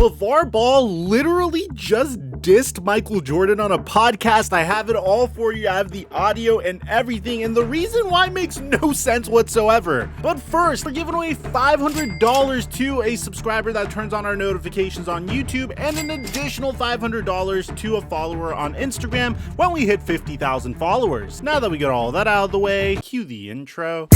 Lavar Ball literally just dissed Michael Jordan on a podcast. I have it all for you. I have the audio and everything, and the reason why makes no sense whatsoever. But first, we're giving away $500 to a subscriber that turns on our notifications on YouTube, and an additional $500 to a follower on Instagram when we hit 50,000 followers. Now that we got all that out of the way, cue the intro.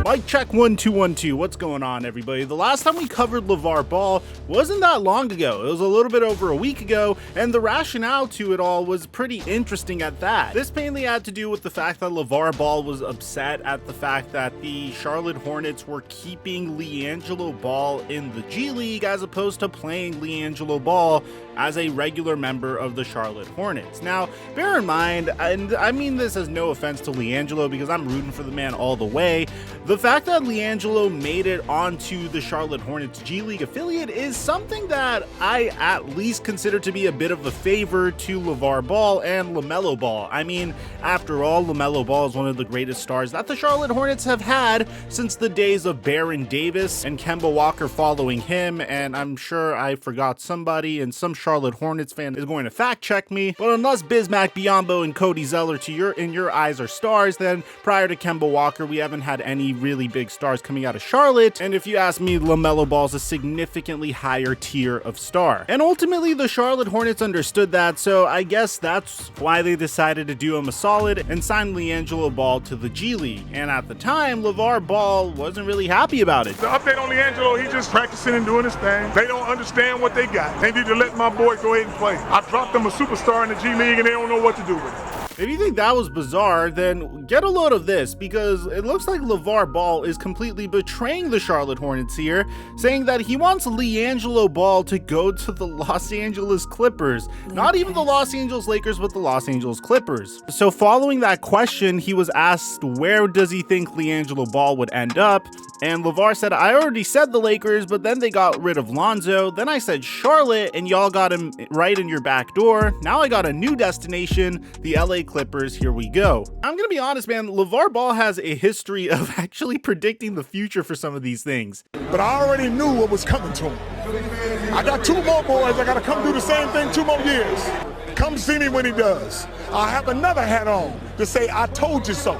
Mic check 1 2 1 2. What's going on, everybody? The last time we covered Lavar Ball wasn't that long ago. It was a little bit over a week ago, and the rationale to it all was pretty interesting at that. This mainly had to do with the fact that Lavar Ball was upset at the fact that the Charlotte Hornets were keeping LiAngelo Ball in the G League as opposed to playing LiAngelo Ball as a regular member of the Charlotte Hornets. Now, bear in mind, and I mean this as no offense to LiAngelo because I'm rooting for the man all the way, the fact that LiAngelo made it onto the Charlotte Hornets G League affiliate is something that I at least consider to be a bit of a favor to Lavar Ball and LaMelo Ball. I mean, after all, LaMelo Ball is one of the greatest stars that the Charlotte Hornets have had since the days of Baron Davis and Kemba Walker following him, and I'm sure I forgot somebody, and some Charlotte Hornets fan is going to fact check me, but unless Bismack Biyombo and Cody Zeller in your eyes are stars, then prior to Kemba Walker, we haven't had any really big stars coming out of Charlotte, and if you ask me, LaMelo Ball's a significantly higher tier of star. And ultimately, the Charlotte Hornets understood that, so I guess that's why they decided to do him a solid and sign LiAngelo Ball to the G League. And at the time, Lavar Ball wasn't really happy about it. The update on LiAngelo, he's just practicing and doing his thing. They don't understand what they got. They need to let my boy go ahead and play. I dropped them a superstar in the G League and they don't know what to do with it. If you think that was bizarre, then get a load of this, because it looks like Lavar Ball is completely betraying the Charlotte Hornets here, saying that he wants LiAngelo Ball to go to the Los Angeles Clippers. Not even the Los Angeles Lakers, but the Los Angeles Clippers. So following that question, he was asked where does he think LiAngelo Ball would end up, and Lavar said, I already said the Lakers, but then they got rid of Lonzo. Then I said Charlotte, and y'all got him right in your back door. Now I got a new destination, the LA Clippers. Here we go. I'm gonna be honest, man, Lavar Ball has a history of actually predicting the future for some of these things. But I already knew what was coming to him. I got 2 more boys. I gotta come do the same thing 2 more years. Come see me when he does. I'll have another hat on to say I told you so.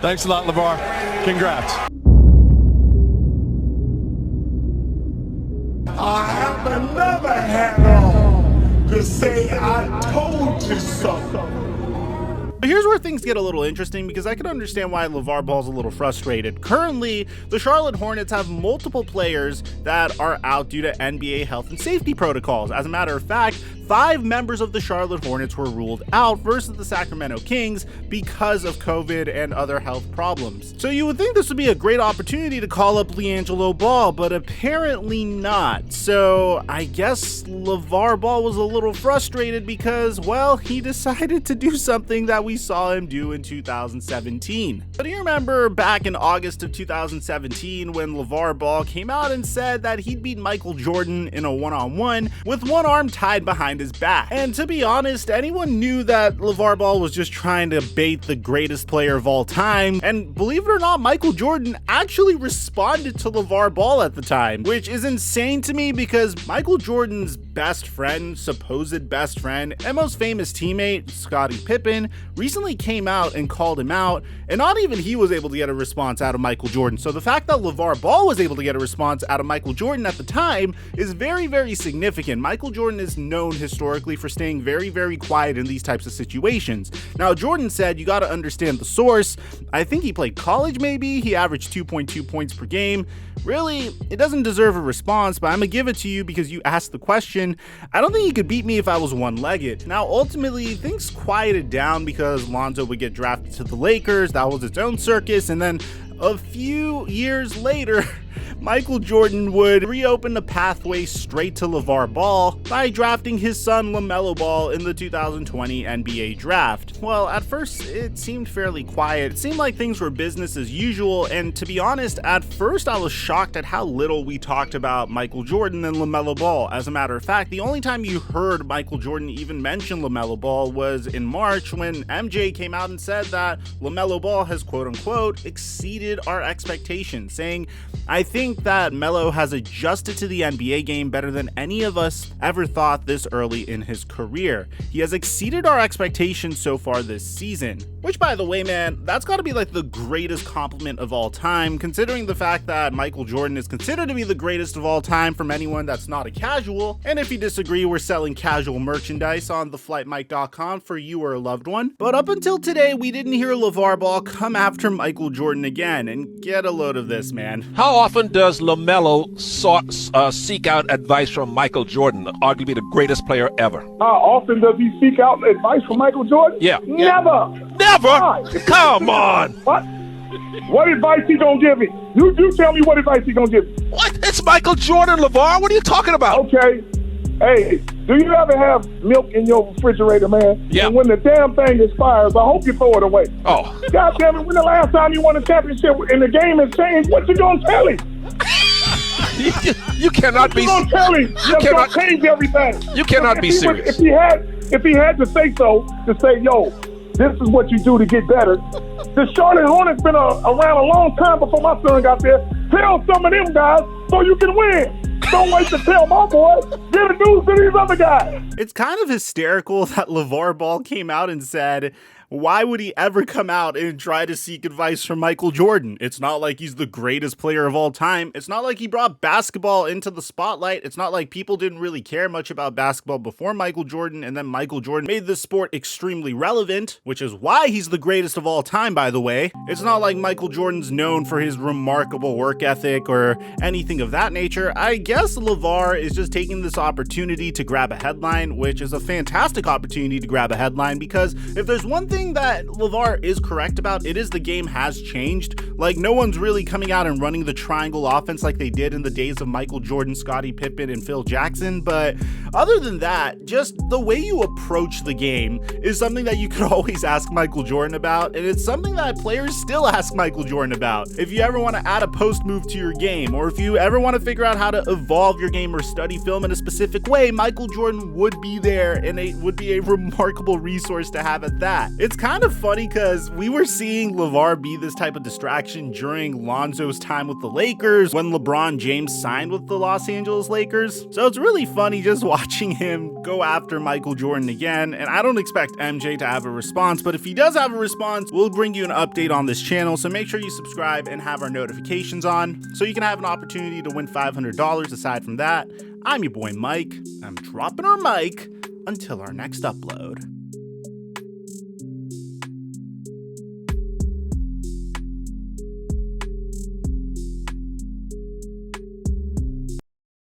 Thanks a lot, Lavar. Congrats. I have another hat on to say I told you so. But here's where things get a little interesting, because I can understand why Lavar Ball's a little frustrated. Currently, the Charlotte Hornets have multiple players that are out due to NBA health and safety protocols. As a matter of fact, 5 members of the Charlotte Hornets were ruled out versus the Sacramento Kings because of COVID and other health problems. So you would think this would be a great opportunity to call up LiAngelo Ball, but apparently not. So I guess Lavar Ball was a little frustrated because, well, he decided to do something that we saw him do in 2017. But do you remember back in August of 2017 when Lavar Ball came out and said that he'd beat Michael Jordan in a one-on-one with one arm tied behind his back? And to be honest, anyone knew that Lavar Ball was just trying to bait the greatest player of all time. And believe it or not, Michael Jordan actually responded to Lavar Ball at the time, which is insane to me because Michael Jordan's best friend, supposed best friend, and most famous teammate, Scottie Pippen, recently came out and called him out, and not even he was able to get a response out of Michael Jordan. So the fact that Lavar Ball was able to get a response out of Michael Jordan at the time is very, very significant. Michael Jordan is known historically for staying very, very quiet in these types of situations. Now, Jordan said you got to understand the source. I think he played college maybe. He averaged 2.2 points per game. Really, it doesn't deserve a response, but I'm gonna give it to you because you asked the question. I don't think he could beat me if I was one-legged. Now, ultimately, things quieted down because Lonzo would get drafted to the Lakers. That was its own circus, and then a few years later, Michael Jordan would reopen the pathway straight to LaVar Ball by drafting his son LaMelo Ball in the 2020 NBA draft. Well, at first it seemed fairly quiet. It seemed like things were business as usual, and to be honest, at first I was shocked at how little we talked about Michael Jordan and LaMelo Ball. As a matter of fact, the only time you heard Michael Jordan even mention LaMelo Ball was in March when MJ came out and said that LaMelo Ball has quote-unquote exceeded our expectations, saying, "I think that Melo has adjusted to the NBA game better than any of us ever thought this early in his career. He has exceeded our expectations so far this season." Which, by the way, man, that's gotta be like the greatest compliment of all time, considering the fact that Michael Jordan is considered to be the greatest of all time from anyone that's not a casual. And if you disagree, we're selling casual merchandise on TheFlightMike.com for you or a loved one. But up until today, we didn't hear LaVar Ball come after Michael Jordan again. And get a load of this, man. How often does LaMelo seek out advice from Michael Jordan, arguably the greatest player ever? How often does he seek out advice from Michael Jordan? Yeah. Never. Never? Why? Come on. What? What advice he gonna give me? You tell me what advice he gonna give me. What? It's Michael Jordan, LaVar. What are you talking about? Okay. Hey, do you ever have milk in your refrigerator, man? Yeah. And when the damn thing expires, I hope you throw it away. Oh. God damn it, when the last time you won a championship and the game has changed, what you gonna tell him? You cannot be. You gonna tell him? You cannot change everything. You cannot be serious. If he had to say so, to say, yo, this is what you do to get better. The Charlotte Hornets been around a long time before my son got there. Tell some of them guys so you can win. Don't wait to tell my boy. Give the news to these other guys. It's kind of hysterical that LaVar Ball came out and said, why would he ever come out and try to seek advice from Michael Jordan? It's not like he's the greatest player of all time. It's not like he brought basketball into the spotlight. It's not like people didn't really care much about basketball before Michael Jordan, and then Michael Jordan made this sport extremely relevant, which is why he's the greatest of all time, by the way. It's not like Michael Jordan's known for his remarkable work ethic or anything of that nature. I guess LaVar is just taking this opportunity to grab a headline, which is a fantastic opportunity to grab a headline, because if there's one thing that LaVar is correct about, it is the game has changed. Like, no one's really coming out and running the triangle offense like they did in the days of Michael Jordan, Scottie Pippen, and Phil Jackson. But other than that, just the way you approach the game is something that you could always ask Michael Jordan about, and it's something that players still ask Michael Jordan about. If you ever want to add a post move to your game, or if you ever want to figure out how to evolve your game or study film in a specific way, Michael Jordan would be there, and it would be a remarkable resource to have at that. It's kind of funny because we were seeing LaVar be this type of distraction during Lonzo's time with the Lakers when LeBron James signed with the Los Angeles Lakers. So it's really funny just watching him go after Michael Jordan again. And I don't expect MJ to have a response, but if he does have a response, we'll bring you an update on this channel. So make sure you subscribe and have our notifications on so you can have an opportunity to win $500. Aside from that, I'm your boy Mike. I'm dropping our mic until our next upload.